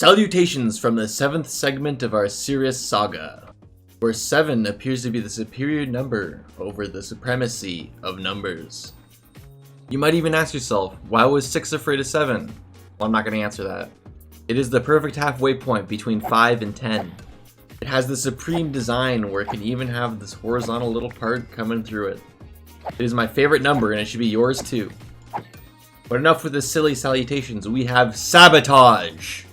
Salutations from the 7th segment of our serious saga, where 7 appears to be the superior number over the supremacy of numbers. You might even ask yourself, why was 6 afraid of 7? Well, I'm not going to answer that. It is the perfect halfway point between 5 and 10. It has the supreme design where it can even have this horizontal little part coming through it. It is my favorite number and it should be yours too. But enough with the silly salutations, we have sabotage!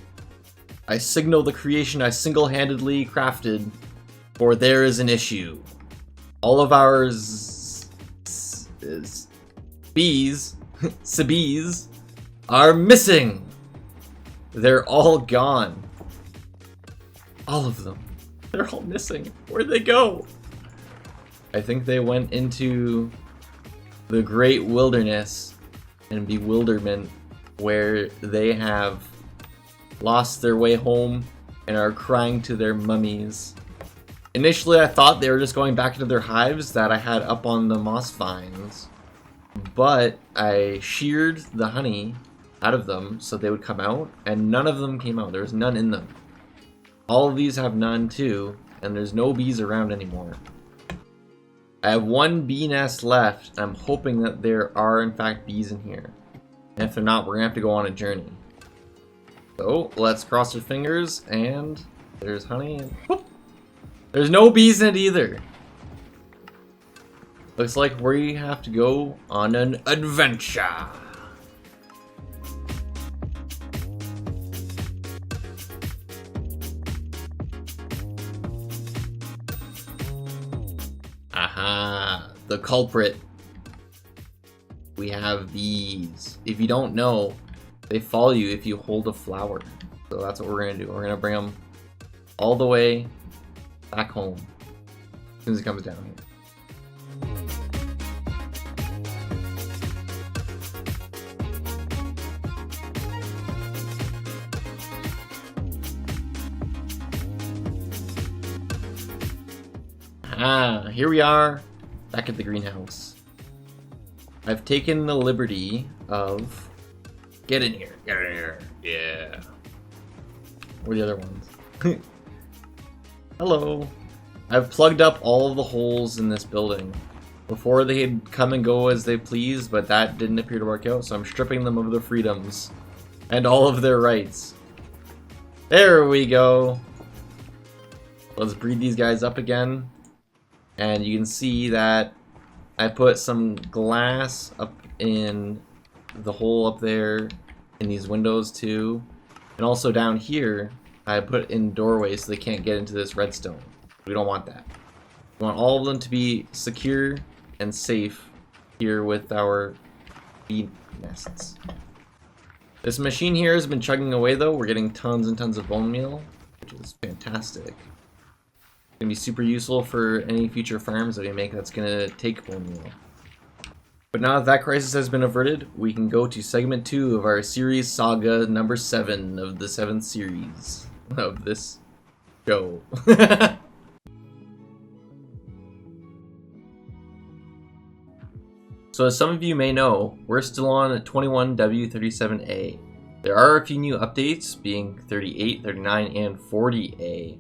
I signal the creation I single-handedly crafted, for there is an issue. All of our bees, Sabees, are missing. They're all gone. All of them. They're all missing. Where'd they go? I think they went into the great wilderness and bewilderment where they have lost their way home and are crying to their mummies. Initially I thought they were just going back into their hives that I had up on the moss vines, but I sheared the honey out of them so they would come out, and none of them came out. There was none in them. All of these have none too, and there's no bees around anymore. I have one bee nest left, and I'm hoping that there are in fact bees in here. And if they're not, we're gonna have to go on a journey. So let's cross our fingers, and there's honey, and whoop, there's no bees in it either. Looks like we have to go on an adventure. Aha, the culprit. We have bees. If you don't know, they follow you if you hold a flower. So that's what we're gonna do. We're gonna bring them all the way back home as soon as it comes down here. Here we are, back at the greenhouse. I've taken the liberty of... Get in here, yeah. Where are the other ones? Hello. I've plugged up all of the holes in this building. Before they'd come and go as they please, but that didn't appear to work out, so I'm stripping them of their freedoms and all of their rights. There we go. Let's breed these guys up again. And you can see that I put some glass up in the hole up there in these windows too. And also down here, I put in doorways so they can't get into this redstone. We don't want that. We want all of them to be secure and safe here with our bee nests. This machine here has been chugging away though. We're getting tons and tons of bone meal, which is fantastic. Gonna be super useful for any future farms that we make that's gonna take bone meal. But now that crisis has been averted, we can go to segment 2 of our series saga number 7 of the 7th series of this show. So as some of you may know, we're still on 21W37A. There are a few new updates, being 38, 39, and 40A.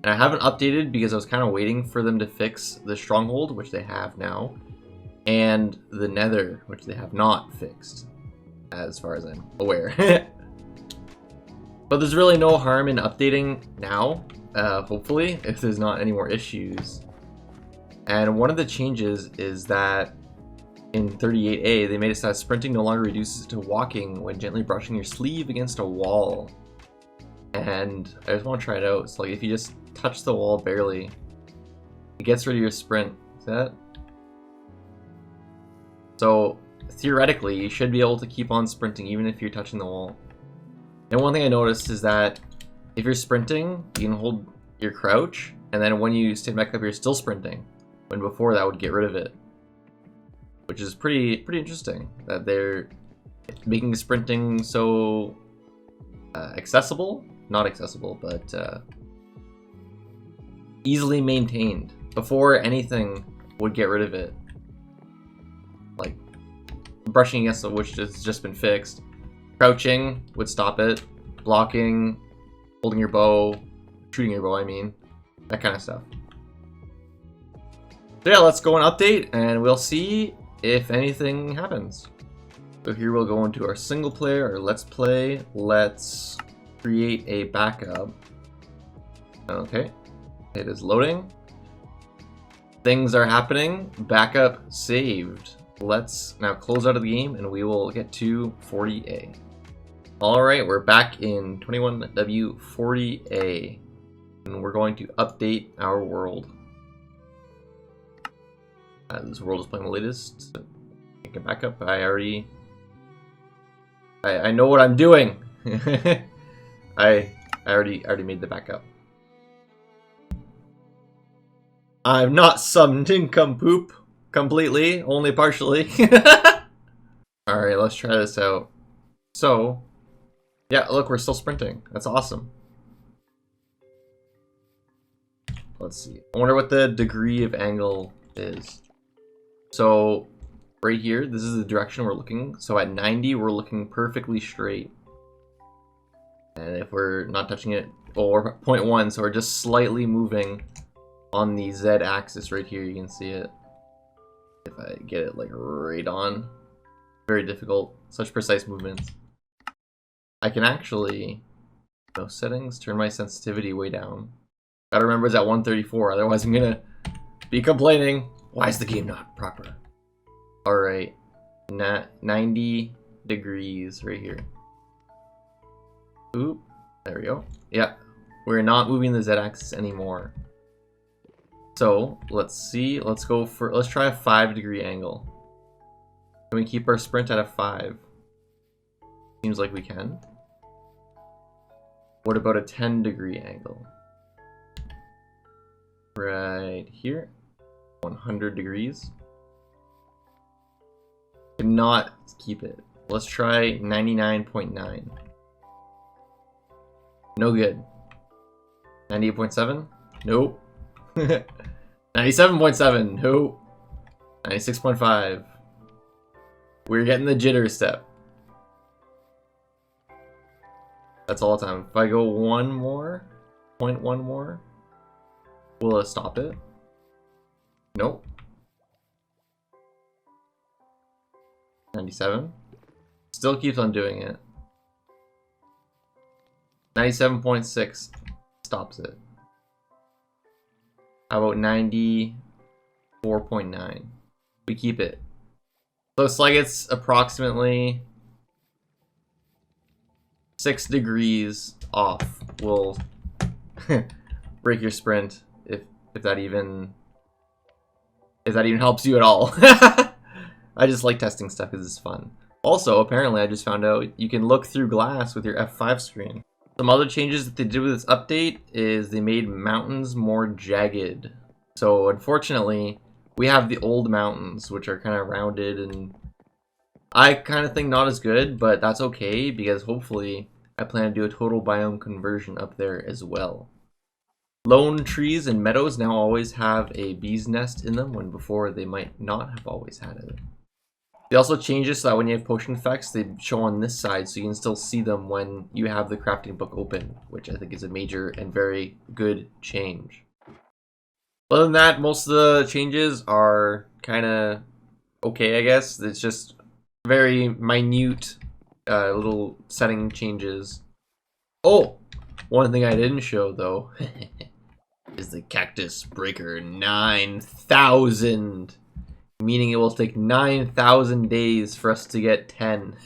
And I haven't updated because I was kind of waiting for them to fix the stronghold, which they have now, and the nether, which they have not fixed, as far as I'm aware. But there's really no harm in updating now, hopefully, if there's not any more issues. And one of the changes is that in 38A, they made it so that sprinting no longer reduces to walking when gently brushing your sleeve against a wall. And I just want to try it out. So like if you just touch the wall barely, it gets rid of your sprint. See that? So theoretically, you should be able to keep on sprinting even if you're touching the wall. And one thing I noticed is that if you're sprinting, you can hold your crouch, and then when you stand back up, you're still sprinting. When before that would get rid of it, which is pretty interesting that they're making sprinting so accessible. Not accessible, but easily maintained. Before anything would get rid of it. Like brushing against it, which has just been fixed. Crouching would stop it. Blocking holding your bow, shooting your bow, I mean. That kind of stuff. So yeah, let's go and update, and we'll see if anything happens. So here we'll go into our single player, or let's play. Let's create a backup. Okay, it is loading. Things are happening. Backup saved. Let's now close out of the game, and we will get to 40A. Alright, we're back in 21W40A, and we're going to update our world. This world is playing the latest. So make a backup. I know what I'm doing. I already made the backup. I'm not some nincompoop completely, only partially. Alright, let's try this out. So, yeah, look, we're still sprinting. That's awesome. Let's see. I wonder what the degree of angle is. So, right here, this is the direction we're looking. So at 90, we're looking perfectly straight. And if we're not touching it, well, we're 0.1, so we're just slightly moving on the Z-axis right here. You can see it. If I get it like right on. Very difficult. Such precise movements. I can actually, no settings, turn my sensitivity way down. Gotta remember it's at 134, otherwise I'm gonna be complaining. Why is the game not proper? Alright, 90 degrees right here. Oop, there we go. Yeah, we're not moving the Z-axis anymore. So, let's see, let's try a 5-degree angle. Can we keep our sprint at a 5? Seems like we can. What about a 10-degree angle? Right here. 100 degrees. Cannot keep it. Let's try 99.9. No good. 98.7? Nope. 97.7? Nope. 96.5. We're getting the jitter step. That's all the time. If I go 1 more, 0.1 more, will it stop it? Nope. 97. Still keeps on doing it. 97.6 stops it. How about 94.9? We keep it. Looks like it's approximately 6 degrees off. Will break your sprint if that even helps you at all. I just like testing stuff because it's fun. Also, apparently, I just found out you can look through glass with your F5 screen. Some other changes that they did with this update is they made mountains more jagged. So unfortunately, we have the old mountains, which are kind of rounded, and I kind of think not as good, but that's okay because hopefully I plan to do a total biome conversion up there as well. Lone trees and meadows now always have a bee's nest in them, when before they might not have always had it. They also changed it so that when you have potion effects, they show on this side so you can still see them when you have the crafting book open, which I think is a major and very good change. Other than that, most of the changes are kind of okay, I guess. It's just very minute little setting changes. Oh! One thing I didn't show, though, is the Cactus Breaker 9000. Meaning it will take 9,000 days for us to get 10.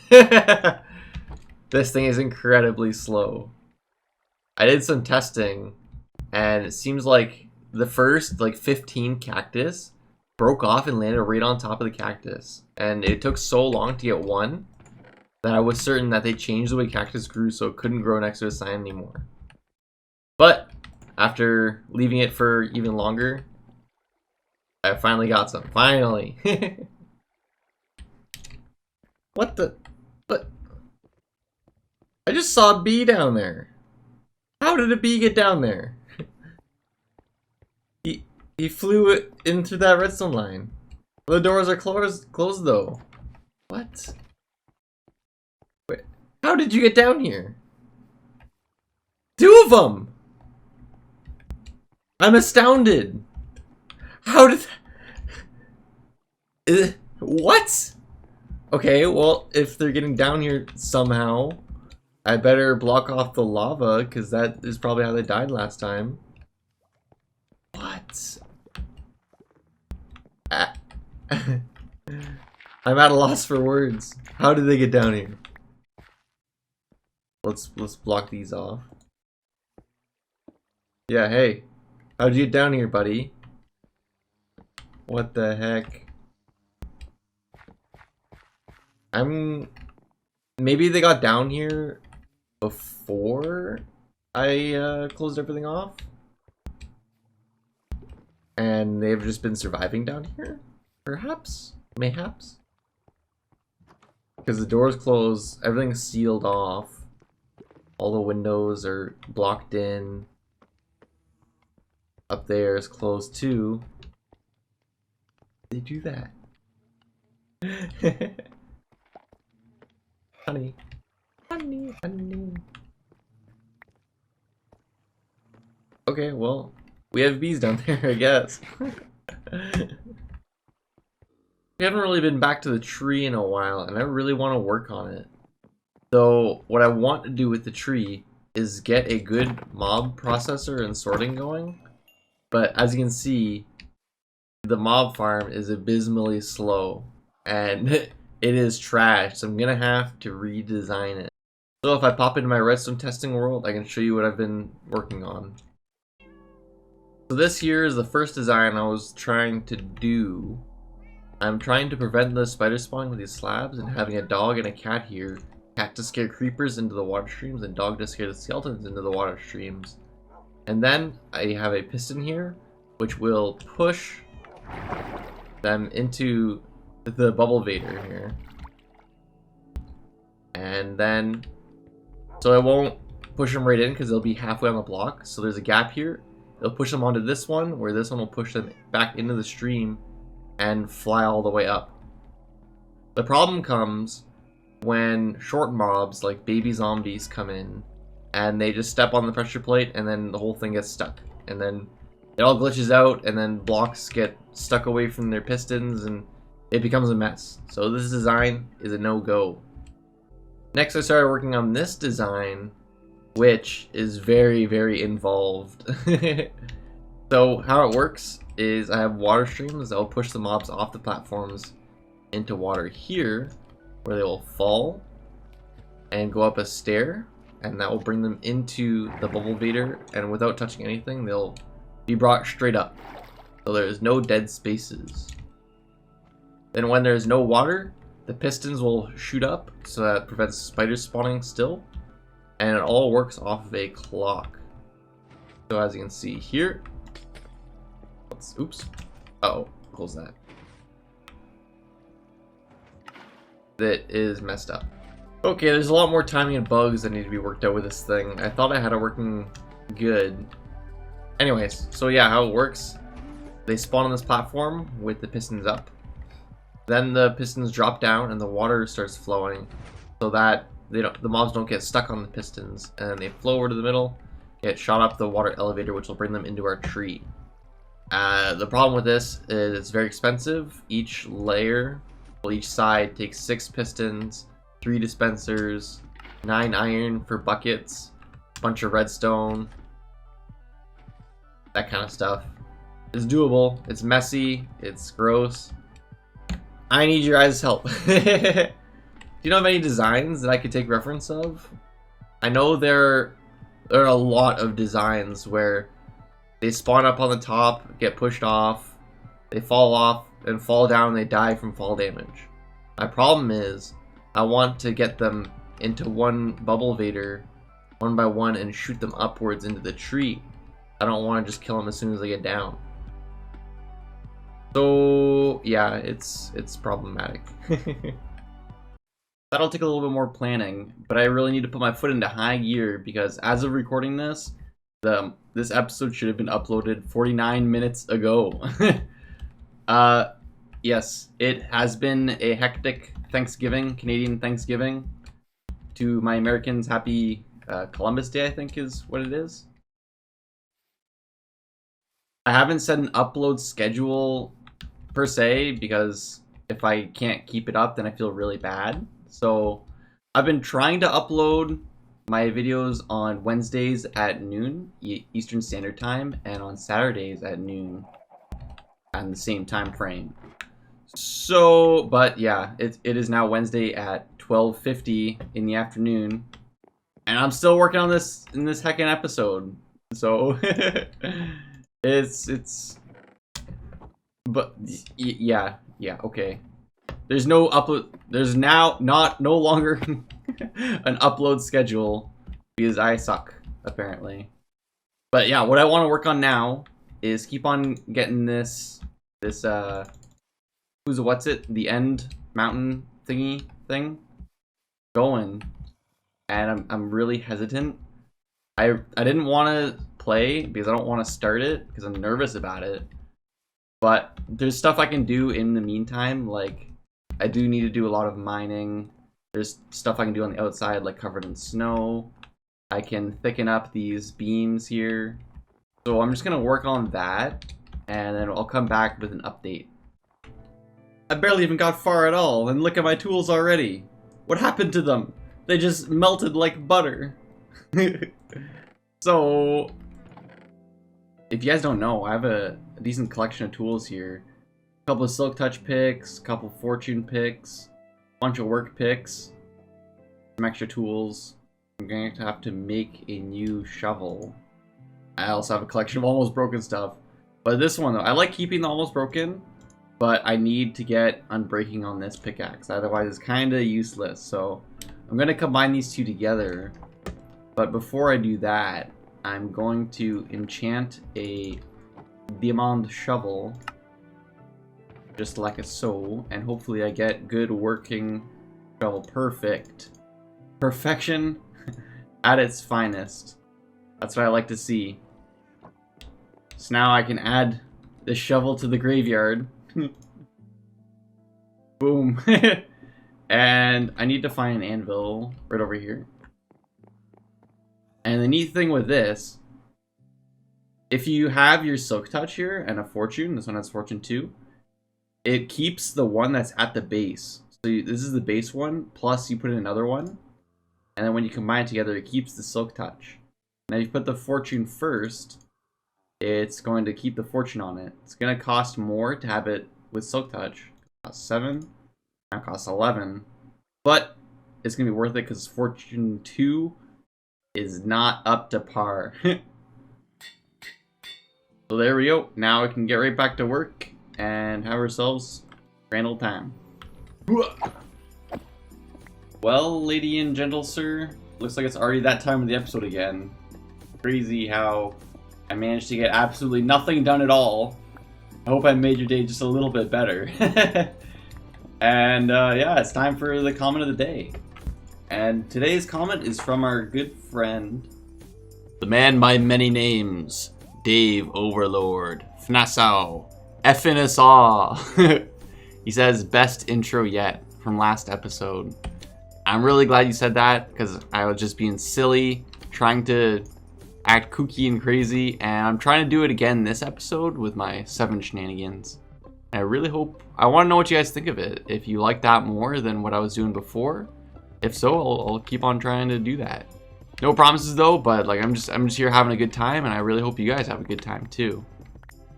This thing is incredibly slow. I did some testing, and it seems like the first 15 cactus broke off and landed right on top of the cactus. And it took so long to get one that I was certain that they changed the way cactus grew so it couldn't grow next to a sign anymore. But after leaving it for even longer, I finally got some. Finally. What the? What? I just saw a bee down there. How did a bee get down there? He flew in through that redstone line. The doors are closed though. What? Wait, how did you get down here? Dude! of them! I'm astounded! How did that... What? Okay, well, if they're getting down here somehow, I better block off the lava, because that is probably how they died last time. What? I'm at a loss for words. How did they get down here? Let's block these off. Yeah, hey. How'd you get down here, buddy? What the heck? Maybe they got down here before I closed everything off? And they've just been surviving down here? Perhaps? Mayhaps? Because the door's closed, everything's sealed off. All the windows are blocked in. Up there is closed too. They do that. Honey. Honey, honey. Okay, well, we have bees down there, I guess. We haven't really been back to the tree in a while, and I really want to work on it. So, what I want to do with the tree is get a good mob processor and sorting going. But as you can see, the mob farm is abysmally slow, and it is trash, so I'm gonna have to redesign it. So if I pop into my redstone testing world, I can show you what I've been working on. So this here is the first design I was trying to do. I'm trying to prevent the spider spawning with these slabs and having a dog and a cat here. Cat to scare creepers into the water streams and dog to scare the skeletons into the water streams. And then I have a piston here, which will push them into the bubble vader here. And then, so I won't push them right in because they'll be halfway on the block. So there's a gap here. It'll push them onto this one, where this one will push them back into the stream and fly all the way up. The problem comes when short mobs like baby zombies come in and they just step on the pressure plate and then the whole thing gets stuck. And then it all glitches out and then blocks get stuck away from their pistons and it becomes a mess. So this design is a no-go. Next I started working on this design, which is very, very involved. So how it works is I have water streams that will push the mobs off the platforms into water here, where they will fall and go up a stair, and that will bring them into the bubble vader, and without touching anything they'll be brought straight up. So there's no dead spaces. Then when there's no water, the pistons will shoot up, so that prevents spiders spawning still, and it all works off of a clock. So as you can see here, oops, uh-oh, close that. That is messed up. Okay, there's a lot more timing and bugs that need to be worked out with this thing. I thought I had it working good. Anyways, so yeah, how it works, they spawn on this platform with the pistons up. Then the pistons drop down and the water starts flowing so that the mobs don't get stuck on the pistons, and then they flow over to the middle, get shot up the water elevator, which will bring them into our tree. The problem with this is it's very expensive. Each layer, well, each side takes 6 pistons, 3 dispensers, 9 iron for buckets, a bunch of redstone, that kind of stuff. It's doable, it's messy, it's gross. I need your guys' help. Do you know of any designs that I could take reference of? I know there are a lot of designs where they spawn up on the top, get pushed off, they fall off and fall down, and they die from fall damage. My problem is I want to get them into one bubble vader one by one and shoot them upwards into the tree. I don't want to just kill them as soon as they get down. So yeah, it's problematic. That'll take a little bit more planning, but I really need to put my foot into high gear because as of recording this, this episode should have been uploaded 49 minutes ago. Yes, it has been a hectic Thanksgiving, Canadian Thanksgiving. To my Americans, happy Columbus Day, I think is what it is. I haven't set an upload schedule per se, because if I can't keep it up, then I feel really bad. So I've been trying to upload my videos on Wednesdays at noon Eastern Standard Time, and on Saturdays at noon, and the same time frame. So, but yeah, it is now Wednesday at 12:50 in the afternoon, and I'm still working on this in this heckin' episode. So it's but yeah, okay. There's no upload. There's now no longer an upload schedule because I suck apparently. But yeah, what I want to work on now is keep on getting this what's it? The end mountain thingy thing going, and I'm really hesitant. I didn't want to play because I don't want to start it because I'm nervous about it. But there's stuff I can do in the meantime, like I do need to do a lot of mining. There's stuff I can do on the outside, like covered in snow. I can thicken up these beams here. So I'm just gonna work on that, and then I'll come back with an update. I barely even got far at all, and look at my tools already. What happened to them? They just melted like butter. So, if you guys don't know, I have a decent collection of tools here. A couple of Silk Touch picks, a couple of Fortune picks, a bunch of work picks, some extra tools. I'm going to have to make a new shovel. I also have a collection of almost broken stuff. But this one though, I like keeping the almost broken, but I need to get unbreaking on this pickaxe, otherwise it's kind of useless. So I'm going to combine these two together. But before I do that, I'm going to enchant a diamond shovel, just like so, and hopefully I get good working shovel. Perfection at its finest. That's what I like to see. So now I can add the shovel to the graveyard. Boom. And I need to find an anvil right over here. And the neat thing with this, if you have your Silk Touch here and a Fortune, this one has Fortune 2, it keeps the one that's at the base. So this is the base one, plus you put in another one, and then when you combine it together, it keeps the Silk Touch. Now if you put the Fortune first, it's going to keep the Fortune on it. It's going to cost more to have it with Silk Touch. It costs 7, now it costs 11, but it's going to be worth it because Fortune 2 is not up to par. So there we go. Now we can get right back to work and have ourselves a grand old time. Well, lady and gentle sir, looks like it's already that time of the episode again. Crazy how I managed to get absolutely nothing done at all. I hope I made your day just a little bit better. And yeah, it's time for the comment of the day. And today's comment is from our good friend, the man by many names, Dave Overlord, Fnassau, effin' us all. He says, best intro yet from last episode. I'm really glad you said that because I was just being silly, trying to act kooky and crazy, and I'm trying to do it again this episode with my 7 shenanigans. And I really hope, I want to know what you guys think of it. If you like that more than what I was doing before. If so, I'll keep on trying to do that. No promises though, but like I'm just here having a good time, and I really hope you guys have a good time too.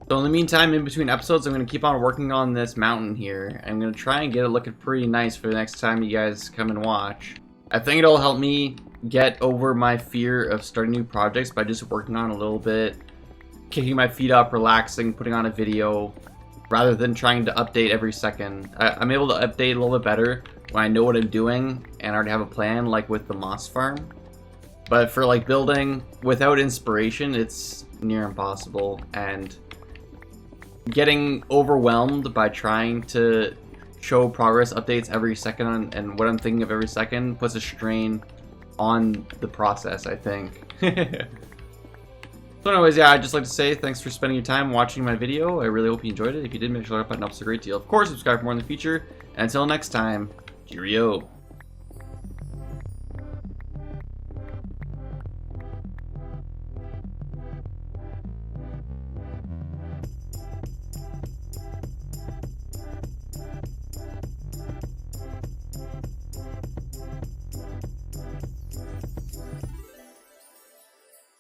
So in the meantime, in between episodes, I'm gonna keep on working on this mountain here. I'm gonna try and get it looking pretty nice for the next time you guys come and watch. I think it'll help me get over my fear of starting new projects by just working on a little bit, kicking my feet up, relaxing, putting on a video, rather than trying to update every second. I'm able to update a little bit better when I know what I'm doing and already have a plan, like with the moss farm. But for like building without inspiration, it's near impossible, and getting overwhelmed by trying to show progress updates every second and what I'm thinking of every second puts a strain on the process, I think. So anyways, yeah, I'd just like to say thanks for spending your time watching my video. I really hope you enjoyed it. If you did, make sure to like button up, it's a great deal. Of course, subscribe for more in the future. And until next time, cheerio.